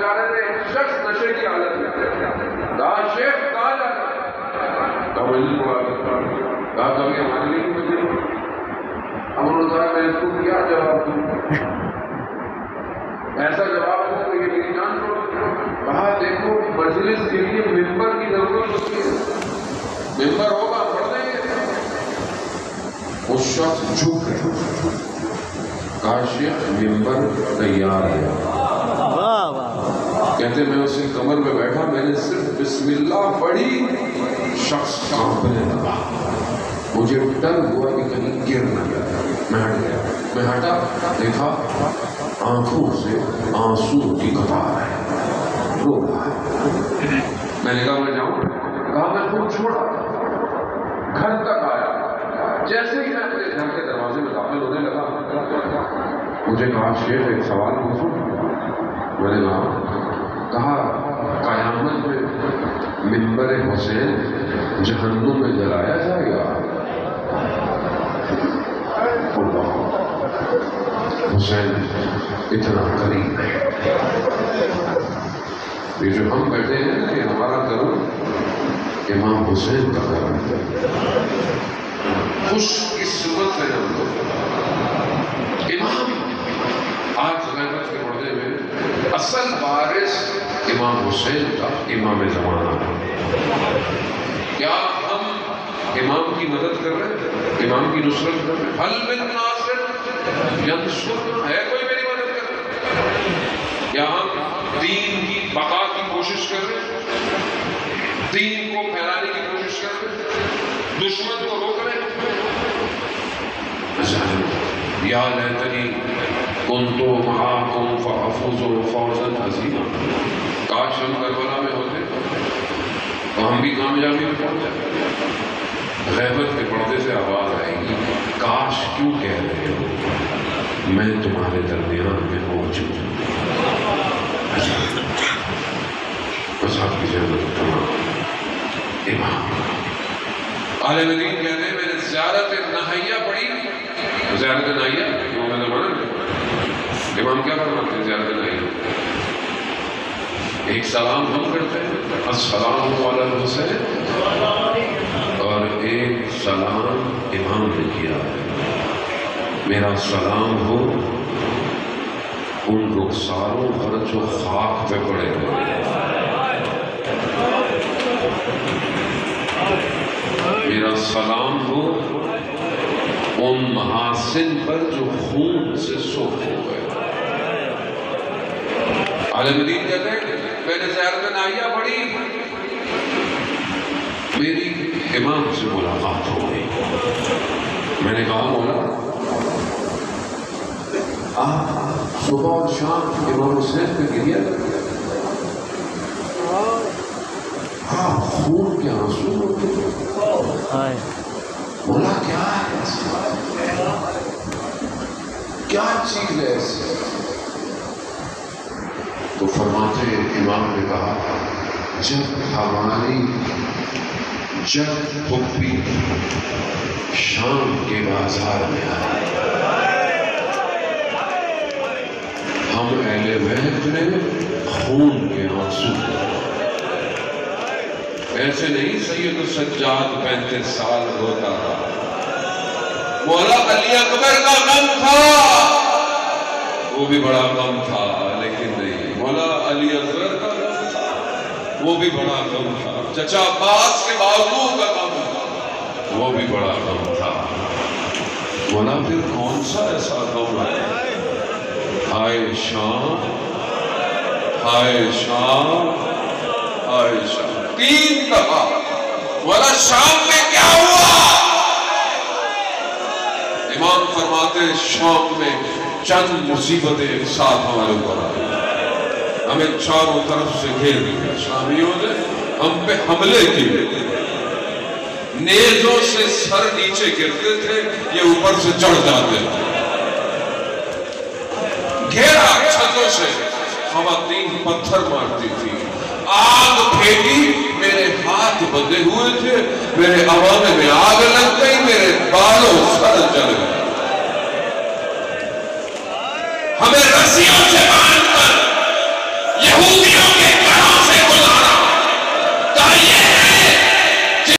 جا رہے تھے، ایک شخص نشے کی حالت میں کہا شیخ کہاں جا رہا ہے؟ کہا مجھے کہا کبھی ہمارے لیے نہیں مجھے امر صاحب میں اس کو کیا جواب دوں؟ ایسا جواب دوں کہ یہ میری جان چھوڑ۔ کہا دیکھو مجلس کے لیے ممبر کی ضرورت ہوتی ہے، ممبر ہوگا پڑھ دیں گے۔ اس شخص جھک گیا، کہا شیخ ممبر تیار ہے۔ کہتے میں اسی کمر میں بیٹھا، میں نے صرف بسم اللہ پڑھی، شخص کانپنے لگا، مجھے ڈر ہوا کہ کہیں گر نہ جائے۔ میں ہٹ گیا، میں ہٹا، دیکھا آنکھوں سے آنسو کی قطار ہے، رو رہا ہے۔ میں نے کہا میں جاؤں؟ کہا میں خود چھوڑا، گھر تک آیا، جیسے ہی میں اپنے گھر کے دروازے میں داخل ہونے لگا مجھے کہا شیخ ایک سوال پوچھوں؟ میں نے کہا قیامت میں منبر حسین جہنم میں جلایا جائے گا؟ حسین اتنا قریب ہے۔ یہ جو ہم بیٹھے ہیں کہ ہمارا کرم امام حسین کا کرم ہے، خوش قسمت ہے ہم لوگ۔ امام آج غیبت کے پردے میں اصل وارث امام حسین کا امام زمانہ ہے۔ کیا ہم امام کی مدد کر رہے ہیں، امام کی نصرت کر رہے ہیں؟ حل من ناصر ینصرنا، ہے کوئی میری مدد کر رہے ہیں؟ کیا ہم دین کی بقا کی کوشش کر رہے ہیں، دین کو پھیلانے کی کوشش کر رہے ہیں، دشمن کو روک رہے ہیں؟ یا لیتنی کنت معاکم فافوز فوزا عظیما، کاش ہم کربلا میں ہوتے تو ہم بھی کامیابی میں پہنچ جاتے۔ غیبت کے پردے سے آواز آئے گی، کاش کیوں کہہ رہے ہو، میں تمہارے درمیان میں موجود ہوں۔ بس آپ کی ضرورت تمام امام عالم دین کہتے ہیں میں نے زیارت نہیہ پڑھی۔ زیارت نہیہ امام زمانہ امام کیا فرماتے ہیں؟ زیارت نہیہ ایک سلام ہم کرتے ہیں، السلام علی الحسین، اور ایک سلام امام نے کیا ہے، میرا سلام ہو ان رخساروں پر جو خاک پہ پڑے ہوئے، میرا سلام ہو ان محاسن پر جو خون سے سرخ ہو گئے۔ عالم دین کہتے ہیں میں نے زیارت نہیہ پڑھی، میری امام سے ملاقات ہو گئی۔ میں نے کہا مولا آپ صبح اور شام امام حسین پہ گریا کرتے ہیں، آپ خون کے آنسو ہوتے ہیں، مولا کیا ہے کیا چیز ہے ایسی؟ تو فرماتے امام نے کہا جب پھپھی شام کے بازار میں آئے، ہم اہل بیت نے خون کے آنسو، ایسے نہیں سید السجاد 35 سال روتا تھا، مولا علی اکبر کا غم تھا، وہ بھی بڑا غم تھا، لیکن نہیں، مولا علی اکبر کا غم تھا، وہ بھی بڑا غم تھا، چچا عباس کے بازو کا غم تھا، وہ بھی بڑا غم تھا، مولا پھر کون سا ایسا غم ہے؟ ہائے شام، ہائے شام، ہائے شام، 3 دفعہ، مولا شام میں کیا ہوا؟ امام فرماتے شام میں چند مصیبتیں ایک ساتھ ہمارے اوپر آئی، ہمیں چاروں طرف سے گھیر دیا، شامیوں نے ہم پہ حملے کیے، نیزوں سے سر نیچے گرتے تھے، یہ اوپر سے چڑھ جاتے تھے، گھیرا چھتوں سے، خواتین پتھر مارتی تھی، آگ پھینکی، میرے ہاتھ بندھے ہوئے تھے، میرے عوانے میں آگ لگ گئی، میرے بالوں سر جل گئے، ہمیں رسیوں سے